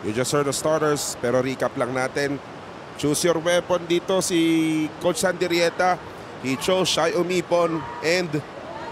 You just heard the starters, pero recap lang natin. Choose your weapon dito si Coach Sandirieta. He chose Shai Umipon and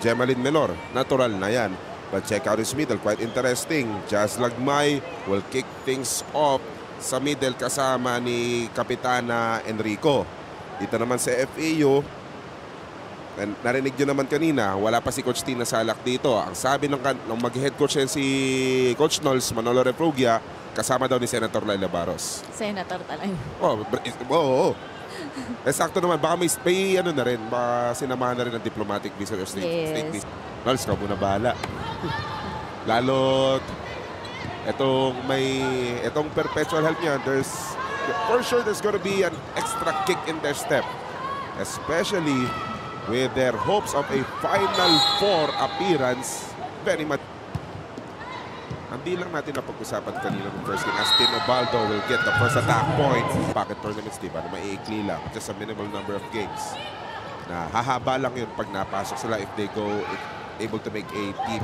Gemalyn Menor. Natural na yan. But check out his middle, quite interesting. Jazz Lagmay will kick things off sa middle kasama ni Kapitana Enrico. Dito naman sa FEU, narinig nyo naman kanina, wala pa si Coach Tina Salak dito. Ang sabi ng mag-head coach yan si Coach Nols, Manolo Refrugia, kasama daw ni Senator Laila Barros. Senator talaga. Oo. Sakto naman, baka may ano na rin, baka sinamahan na rin ng diplomatic visa or state visa. Nols, ka muna bahala. Lalo, itong perpetual health niya, for sure there's gonna be an extra kick in their step. Especially with their hopes of a Final Four appearance. Very much. Hindi lang natin napag-usapan kanina ng first game as Tinobaldo will get the first attack point. Pocket tournaments, diba? Na maiikli lang. Just a minimal number of games. Na hahaba lang yun pag napasok sila if they go able to make a team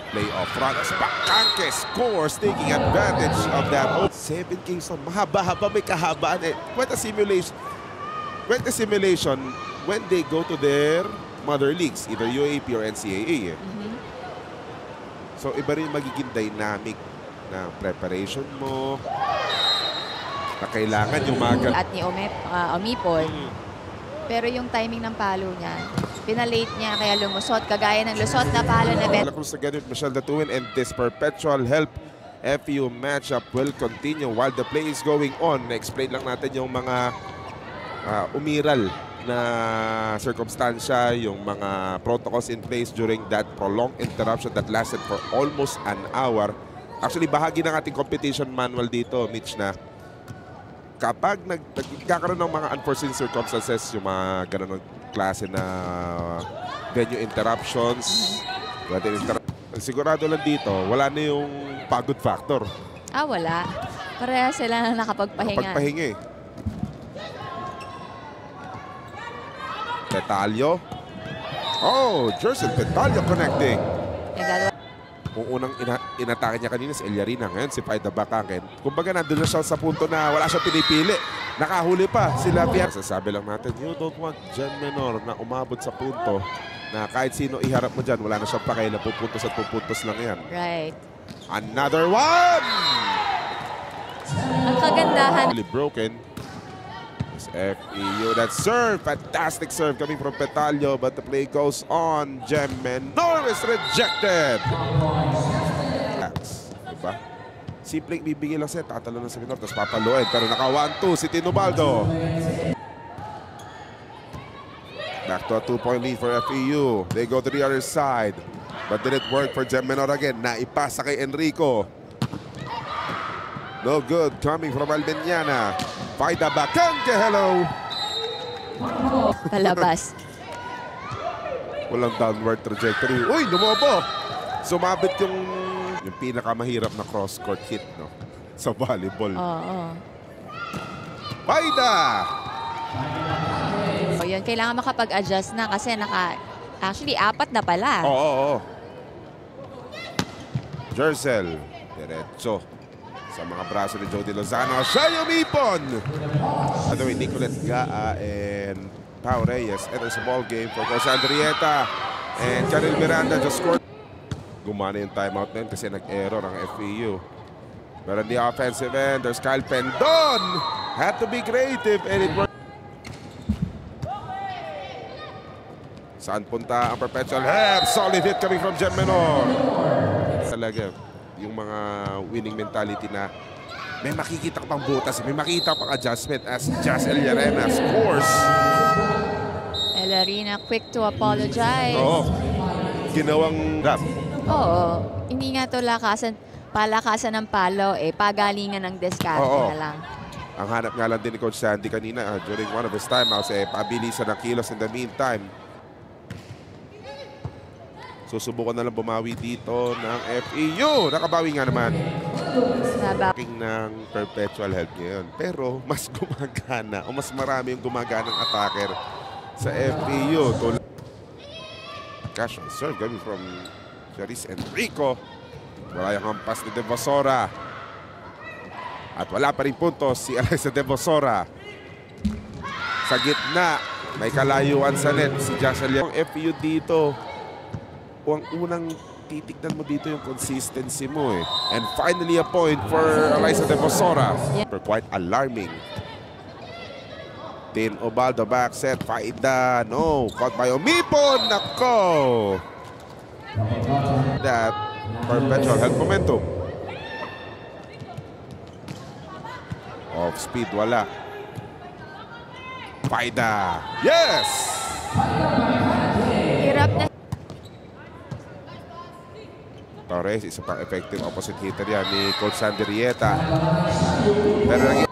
playoff run. Bacanque scores, taking advantage of that. 7 games on. Mahaba-haba, may kahabaan. Quite a simulation when they go to their mother leagues, either UAP or NCAA. So, iba rin magiging dynamic na preparation mo, na kailangan yung mga... At ni Umipon. Pero yung timing ng palo niya, pinalate niya kaya lumusot. Kagaya ng lusot na palo na Bet. Cruz together with Michelle Datuin, and this perpetual help FEU matchup will continue while the play is going on. Na-explain lang natin yung mga umiral na circumstansya, yung mga protocols in place during that prolonged interruption that lasted for almost an hour. Actually, bahagi ng ating competition manual dito, Mitch, na kapag nagkakaroon ng mga unforeseen circumstances, yung mga ganun klase na venue interruptions, sigurado lang dito, wala na yung pagod factor. Wala. Pareha sila na nakapagpahinga. Nakapagpahinga eh. Petalio. Oh, Jerson Petalio connecting. Kung unang inatake niya kanina si Eliarina, ngayon si Faida Bacanque. Kumbaga nandun na siya sa punto na wala siyang pinipili. Nakahuli pa sila. Sasabi lang natin, you don't want Jen Menor na umabot sa punto na kahit sino iharap mo dyan, wala na siyang pakialam, pupuntos at pupuntos lang yan. Right. Another one! Ang kagandahan. Broken. FEU, that serve, fantastic serve coming from Petalio, but the play goes on. Jem Menor is rejected. Diba? Simpleng bibigay lang siya, tatalo na si Menor, tapos papaluin, pero naka 1-2 si Tinobaldo. Back to a 2-point lead for FEU. They go to the other side, but did it work for Jem Menor again? Naipasa kay Enrico. No good coming from Albeniana. Faida Bacanque, hello! Palabas. Walang downward trajectory. Uy, lumobo! Sumabit yung pinakamahirap na cross-court hit, no? Sa volleyball. Oo. Faida! So, yun, kailangan makapag-adjust na kasi actually, 4 na pala. Oo. Jercel, diretso sa mga braso ni Jody Lozano. Shai Umipon! By the way, Nicolette Gaa and Pao Reyes enters the ball game for Coach Andrieta. And Karel Miranda just scored. Gumana yung timeout na yun kasi nag-error ang FEU. But on the offensive end, there's Kyle Pendon. Had to be creative and it worked. Saan punta ang perpetual help? Solid hit coming from Jem Menor. Talaga, yung mga winning mentality na may makikita pang butas, may makikita pang adjustment as Jazz Eliarena scores. Eliarena quick to apologize. Oo. Ginawang rap. Oo. Hindi nga to palakasan ng palo, pagalingan ng diskarte na lang. Ang hanap nga lang din ni Coach Sandy kanina during one of his timeouts, pabilisan ng kilos in the meantime. Susubukan na lang bumawi dito ng FEU. Nakabawi nga naman. King ng perpetual health ngayon. Pero mas gumagana o mas marami yung gumaganang attacker sa FEU. Cash on serve coming from Charis Enrico. Wala yung hampas ni Devasora. At wala pa rin puntos si Alyssa Devosora. Sa gitna, may kalayuan sa net si Joshua Liang. Ang FEU dito, ang unang titignan mo dito yung consistency mo eh. And finally a point for Alyssa Devosora. Quite alarming. Tin Obaldo back set. Faida. No. Caught by Omipon. Nako. That Perpetual held momentum. Off speed. Wala. Faida. Yes! Hirap na. Torres, isa pang effective opposite hitter yan ni Coach Sanderieta. Pero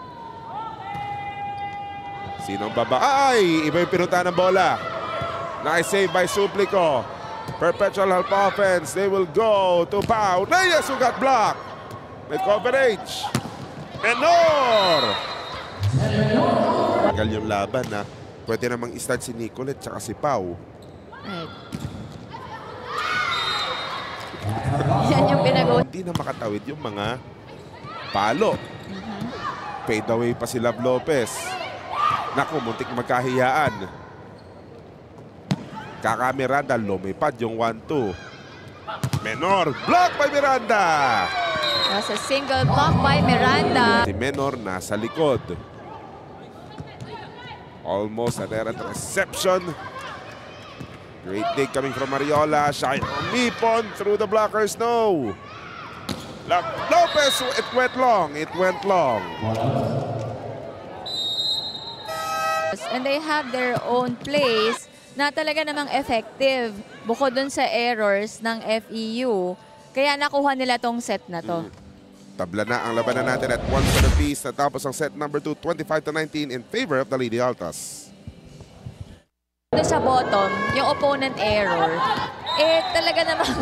sinong baba? Ay! Iba yung pinuta ng bola. Nice save by Suplico. Perpetual help offense. They will go to Pau. Reyes who got blocked. May coverage. Menor! Tagal yung laban na pwede namang i-start si Nicolette tsaka si Pau. Right. Yan yung pinag-uwi. Hindi na makatawid yung mga palo. Fade away pa si Love Lopez. Naku, muntik magkahiyaan. Kaka Miranda, lumipad yung 1-2. Menor, block by Miranda. Was a single block by Miranda. Si Menor nasa likod. Almost an errant reception. Great dig coming from Mariola. Shy Omipon through the blockers. No. Lopez, it went long. It went long. And they have their own plays na talaga namang effective bukod dun sa errors ng FEU. Kaya nakuha nila tong set na to. Tabla na ang labanan natin at 1 for the piece. Natapos ang set number 2, 25-19 in favor of the Lady Altas. Doon sa bottom, yung opponent error, eh talaga namang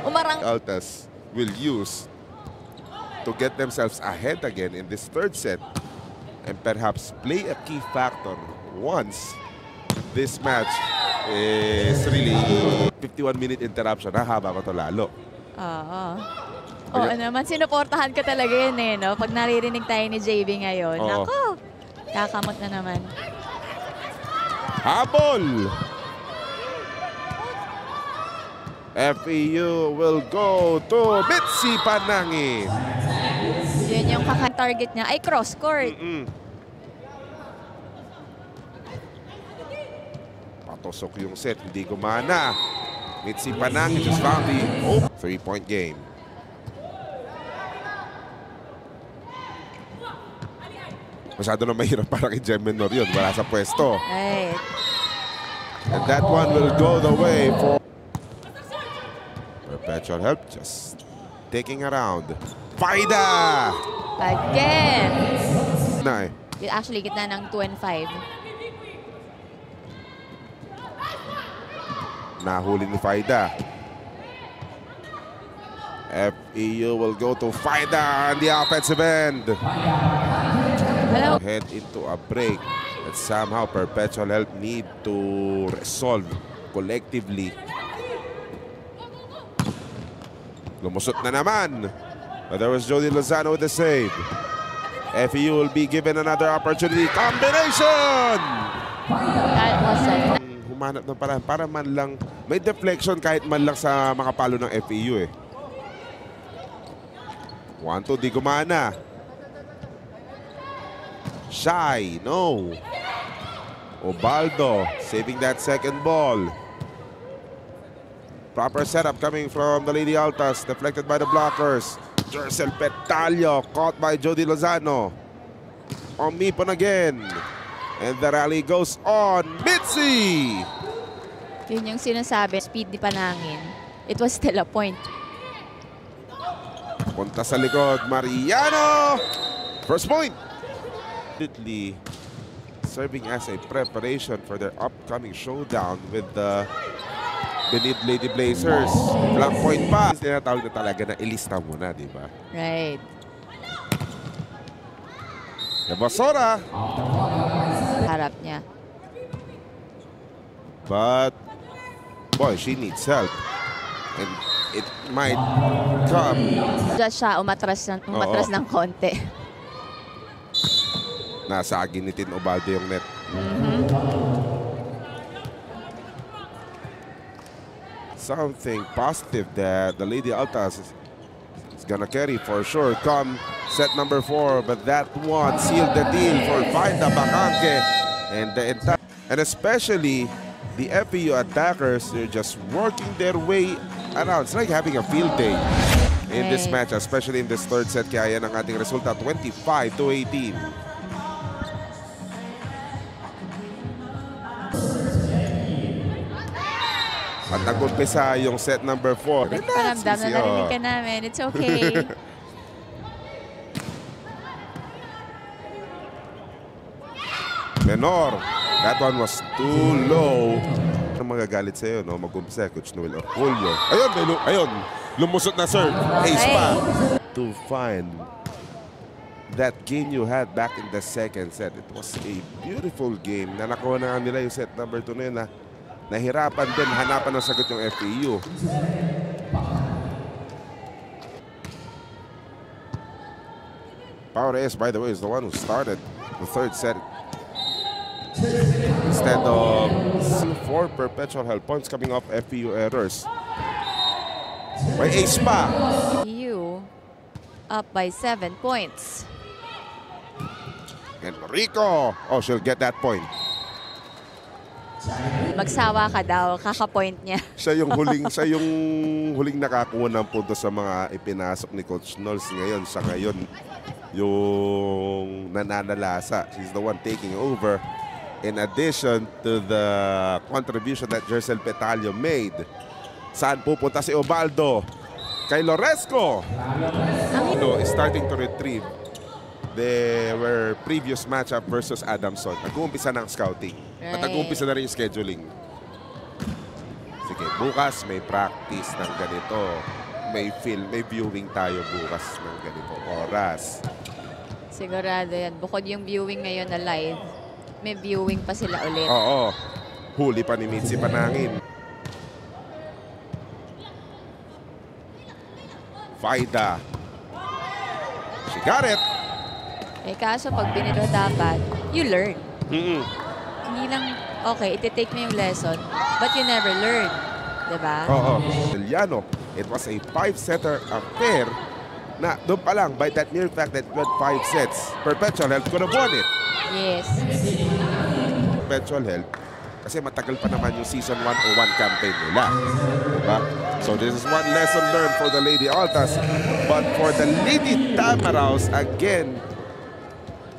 umarang. Altas will use to get themselves ahead again in this third set and perhaps play a key factor once this match is really 51-minute interruption. Haba pa ito lalo. Oo. Oo naman, sinuportahan ka talaga yun eh, no? Pag naririnig tayo ni JB ngayon. Oo. Nako, kakamot na naman. Habol! FEU will go to Mitzi Panangin. Yun yung kaka-target niya. Ay, cross-court. Patusok yung set, hindi gumana. Mitzi Panangin just found the 3-point game. Masyado na mahirap para kay Jem Menor yun. Wala sa pwesto. Right. And that one will go the way for Perpetual help. Just taking around. Faida! Again. Na Actually, gitna ng 2 and 5. Nahuli ni Faida. FEU will go to Faida on the offensive end. Hello. Head into a break that somehow Perpetual help need to resolve collectively. Lumusot na naman. But there was Jody Lozano with the save. FEU will be given another opportunity. Combination! That was it. Humanap ng paraan para man lang may deflection kahit man lang sa mga palo ng FEU eh. 1-2, di gumana. Shy, no. Obaldo saving that second ball. Proper setup coming from the Lady Altas, deflected by the blockers. Jercel Petalio caught by Jody Lozano. Omipon again. And the rally goes on. Mitzi! Yun yung sinasabi, speed di Panangin. It was still a point. Punta sa likod, Mariano! First point! Serving as a preparation for their upcoming showdown with the Benit Lady Blazers. Flank point pa. Tinatawag na talaga na ilista muna, di ba? Right. Devosora. Harap niya. But, boy, she needs help. And it might come. Just siya umatras ng konti. Nasa aginitin Ubaldo yung net. Something positive that the Lady Altas is gonna carry for sure come set number 4, but that one sealed the deal for Faida Bacanque and especially the FEU attackers. They're just working their way around. It's like having a field day in this match, especially in this third set. Kaya yan ang ating resulta, 25-18. At nag-umpisa yung set number 4. Paramdam na narinig ka namin. It's okay. Menor. That one was too low. Ang magagalit sa'yo, no? Mag-umpisa, Coach Noel Orculio. Ayun, lumusot na serve. Ace pa. To find that game you had back in the second set. It was a beautiful game. Na nakuha na nila yung set number 2 na yun, nahirapan din hanapan ng sagot yung FEU. Power S, by the way, is the one who started the third set. Instead of 4 perpetual hell points coming off FEU errors. May ace pa. FEU up by 7 points. And Rico, oh, she'll get that point. Magsawa ka daw, kaka-point niya. Siya yung huling nakakuha ng punto sa mga ipinasok ni Coach Knowles ngayon. Sa ngayon, yung nananalasa. She's the one taking over. In addition to the contribution that Jercel Petalio made. Saan pupunta si Ubaldo? Kay Loresco. Is starting to retrieve. They were previous matchup versus Adamson. Nag-uumpisa ng scouting. At nag-uumpisa na rin yung scheduling. Sige, bukas may practice ng ganito. May viewing tayo bukas ng ganito oras. Sigurado yan. Bukod yung viewing ngayon na live, may viewing pa sila ulit. Oo. Huli pa ni Mitzi Panangin. Faida. She got it. Eh kaso pag biniro dapat, you learn. Hindi lang, okay, iti-take mo yung lesson, but you never learn. Diba? Oo. Italiano, it was a 5-setter affair na doon pa lang, by that mere fact that you had 5 sets, Perpetual Health could have won it. Yes. Perpetual Health, kasi matagal pa naman yung season 101 campaign nila. Diba? So this is one lesson learned for the Lady Altas. But for the Lady Tamaraws, again,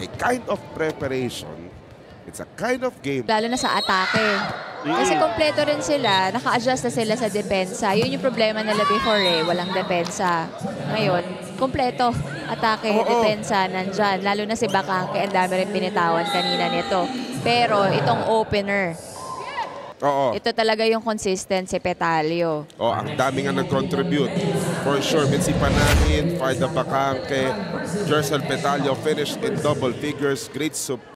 a kind of preparation. It's a kind of game. Lalo na sa atake. Kasi kompleto rin sila, naka-adjust na sila sa depensa. Yun yung problema nila before walang depensa. Ngayon, kompleto. Atake, depensa, nandyan. Lalo na si Bacanque, ang dami rin binitawan kanina nito. Pero itong opener, ito talaga yung consistent si Petalio. Ang dami nga nag-contribute. For sure, Mitzi Panangin, Faida Bacanque, Jercel Petalio finished in double figures. Great support.